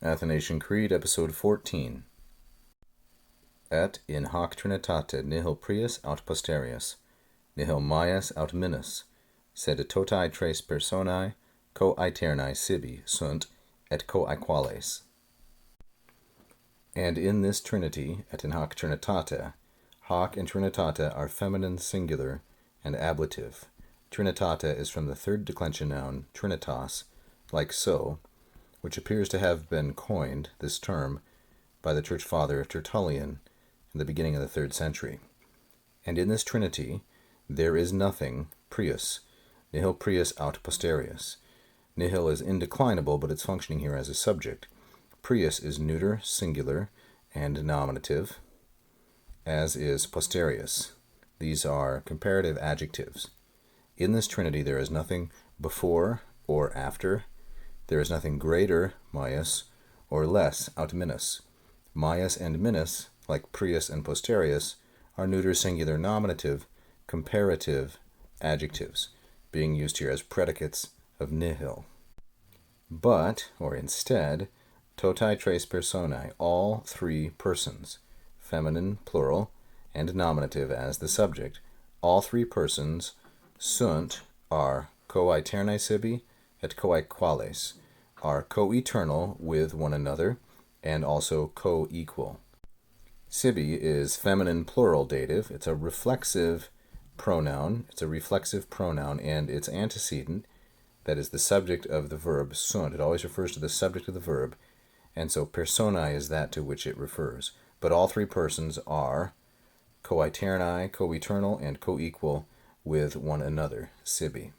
Athanasian Creed, Episode 14. Et in hoc Trinitate nihil prius aut posterius, nihil maius aut minus, sed totae tres personae coaeternae sibi sunt, et coaequales. And in this Trinity, et in hoc Trinitate, hoc and Trinitate are feminine singular and ablative. Trinitate is from the third declension noun trinitas, like so, which appears to have been coined, this term, by the church father Tertullian in the beginning of the 3rd century. And in this Trinity, there is nothing prius, nihil prius aut posterius. Nihil is indeclinable, but it's functioning here as a subject. Prius is neuter, singular, and nominative, as is posterius. These are comparative adjectives. In this Trinity, there is nothing before or after. There is nothing greater, maius, or less, aut minus. Maius and minus, like prius and posterius, are neuter, singular, nominative, comparative adjectives, being used here as predicates of nihil. But, or instead, totae tres personae, all three persons, feminine, plural, and nominative as the subject, all three persons, sunt, are coaeternae sibi, et coaequales, are co-eternal with one another, and also co-equal. Sibi is feminine plural dative. It's a reflexive pronoun. And its antecedent, that is the subject of the verb sunt. It always refers to the subject of the verb, and so personae is that to which it refers. But all three persons are coaeternae, co-eternal, and co-equal with one another, sibi.